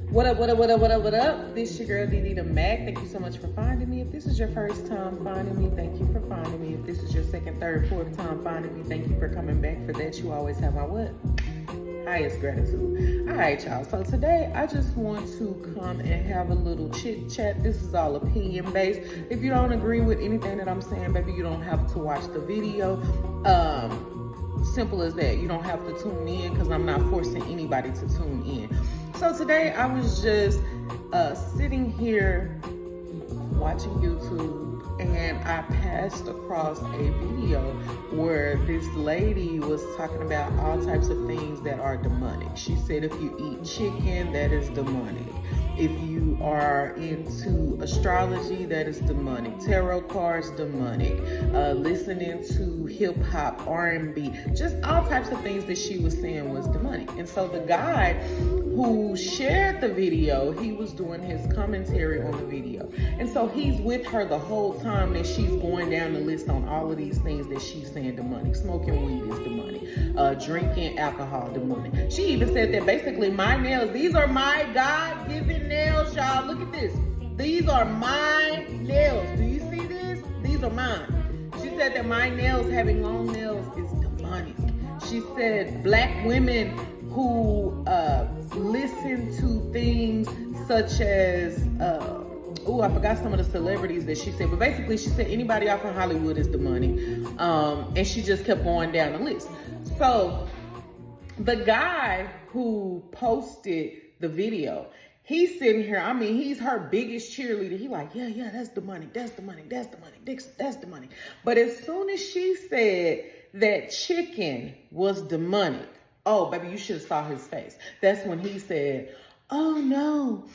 What up, what up, what up, what up, what up? This your girl, Dedethemack. Thank you so much for finding me. If this is your first time finding me, thank you for finding me. If this is your second, third, fourth time finding me, thank you for coming back. For that, you always have my what? Highest gratitude. All right, y'all. So today, I just want to come and have a little chit chat. This is all opinion based. If you don't agree with anything that I'm saying, baby, you don't have to watch the video. Simple as that. You don't have to tune in because I'm not forcing anybody to tune in. So today I was just sitting here watching YouTube, and I passed across a video where this lady was talking about all types of things that are demonic. She said if you eat chicken, that is demonic. If you are into astrology, that is demonic. Tarot cards, demonic. Listening to hip hop, R&B, just all types of things that she was saying was demonic. And so the guy who shared the video, he was doing his commentary on the video. And so he's with her the whole time that she's going down the list on all of these things that she's saying demonic. Smoking weed is demonic. Drinking alcohol, demonic. She even said that basically my nails, these are my God-given nails, y'all. Look at this. These are my nails. Do you see this? These are mine. She said that my nails, having long nails, is demonic. She said black women who listen to things such as, I forgot some of the celebrities that she said, but basically she said anybody off in Hollywood is demonic. And she just kept going down the list. So the guy who posted the video, he's sitting here, I mean, he's her biggest cheerleader. He like, yeah, that's demonic, that's demonic, that's demonic, that's demonic. But as soon as she said that chicken was demonic, oh, baby, you should have saw his face. That's when he said, oh, no.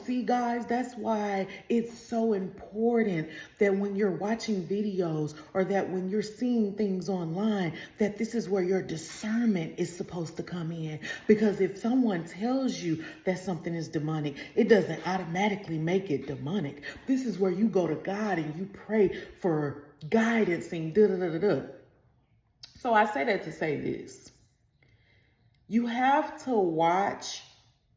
See, guys, that's why it's so important that when you're watching videos or that when you're seeing things online, that this is where your discernment is supposed to come in. Because if someone tells you that something is demonic, it doesn't automatically make it demonic. This is where you go to God and you pray for guidance and da-da-da-da-da. So I say that to say this. You have to watch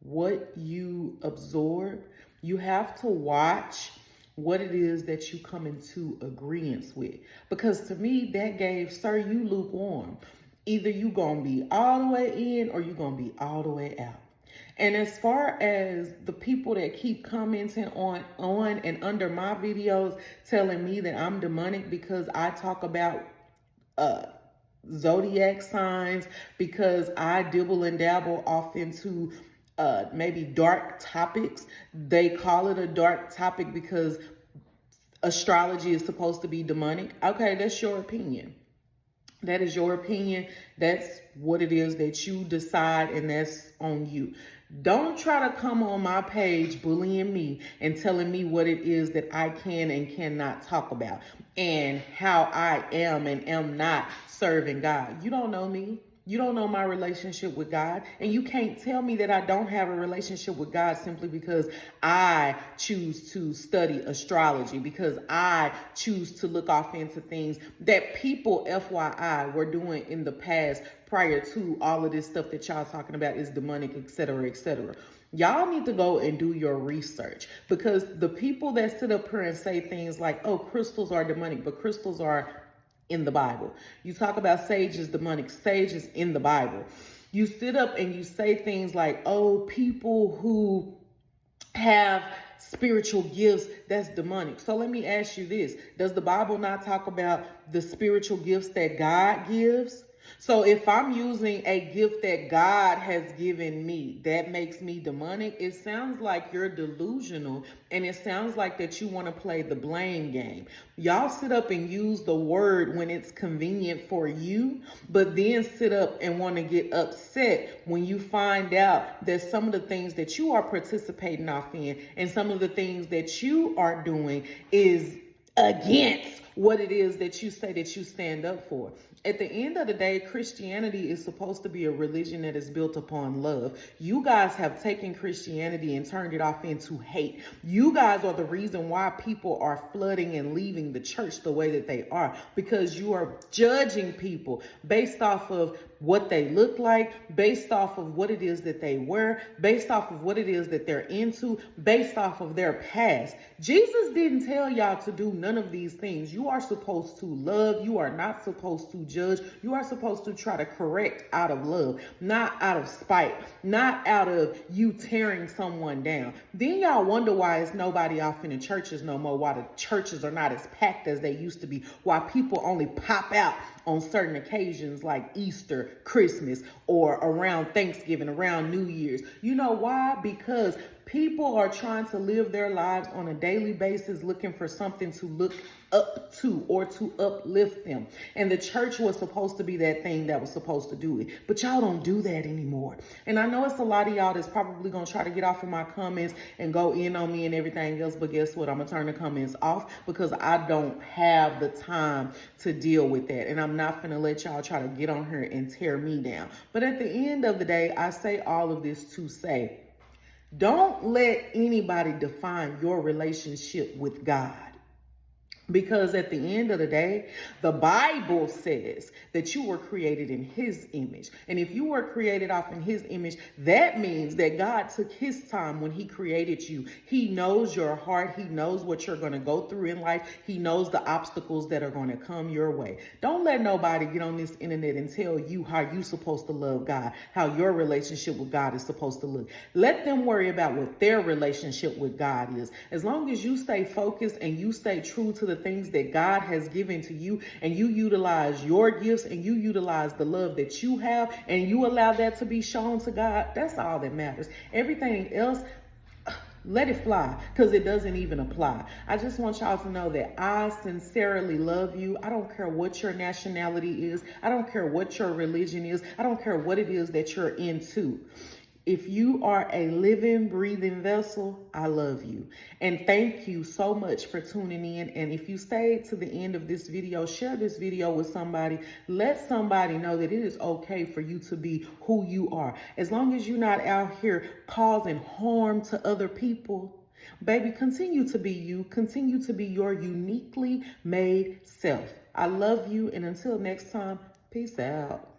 what you absorb. You have to watch what it is that you come into agreement with. Because to me, that gave, sir, you lukewarm. Either you gonna be all the way in or you gonna be all the way out. And as far as the people that keep commenting on and under my videos telling me that I'm demonic because I talk about zodiac signs, because I dibble and dabble off into maybe dark topics. They call it a dark topic because astrology is supposed to be demonic. Okay, that's your opinion. That is your opinion. That's what it is that you decide, and that's on you. Don't try to come on my page bullying me and telling me what it is that I can and cannot talk about and how I am and am not serving God. You don't know me. You don't know my relationship with God, and you can't tell me that I don't have a relationship with God simply because I choose to study astrology, because I choose to look off into things that people, FYI, were doing in the past prior to all of this stuff that y'all talking about is demonic, etc., etc. Y'all need to go and do your research, because the people that sit up here and say things like, oh, crystals are demonic, but crystals are in the Bible. You talk about sage is demonic. Sage is in the Bible. You sit up and you say things like, oh, people who have spiritual gifts, that's demonic. So let me ask you this. Does the Bible not talk about the spiritual gifts that God gives? So if I'm using a gift that God has given me, that makes me demonic. It sounds like you're delusional, and it sounds like that you want to play the blame game. Y'all sit up and use the word when it's convenient for you, but then sit up and want to get upset when you find out that some of the things that you are participating off in and some of the things that you are doing is against what it is that you say that you stand up for. At the end of the day, Christianity is supposed to be a religion that is built upon love. You guys have taken Christianity and turned it off into hate. You guys are the reason why people are flooding and leaving the church the way that they are, because you are judging people based off of what they look like, based off of what it is that they wear, based off of what it is that they're into, based off of their past. Jesus didn't tell y'all to do none of these things. You are supposed to love. You are not supposed to judge. You are supposed to try to correct out of love, not out of spite, not out of you tearing someone down. Then y'all wonder why it's nobody off in the churches no more, why the churches are not as packed as they used to be, why people only pop out on certain occasions like Easter, Christmas, or around Thanksgiving, around New Year's. You know why? Because people are trying to live their lives on a daily basis, looking for something to look up to or to uplift them. And the church was supposed to be that thing that was supposed to do it. But y'all don't do that anymore. And I know it's a lot of y'all that's probably going to try to get off of my comments and go in on me and everything else. But guess what? I'm going to turn the comments off because I don't have the time to deal with that. And I'm not going to let y'all try to get on here and tear me down. But at the end of the day, I say all of this to say, don't let anybody define your relationship with God. Because at the end of the day, the Bible says that you were created in his image. And if you were created off in his image, that means that God took his time when he created you. He knows your heart. He knows what you're going to go through in life. He knows the obstacles that are going to come your way. Don't let nobody get on this internet and tell you how you're supposed to love God, how your relationship with God is supposed to look. Let them worry about what their relationship with God is. As long as you stay focused and you stay true to the things that God has given to you, and you utilize your gifts and you utilize the love that you have and you allow that to be shown to God, that's all that matters. Everything else, let it fly, because it doesn't even apply. I just want y'all to know that I sincerely love you. I don't care what your nationality is. I don't care what your religion is. I don't care what it is that you're into. If you are a living, breathing vessel, I love you. And thank you so much for tuning in. And if you stayed to the end of this video, share this video with somebody. Let somebody know that it is okay for you to be who you are. As long as you're not out here causing harm to other people, baby, continue to be you. Continue to be your uniquely made self. I love you. And until next time, peace out.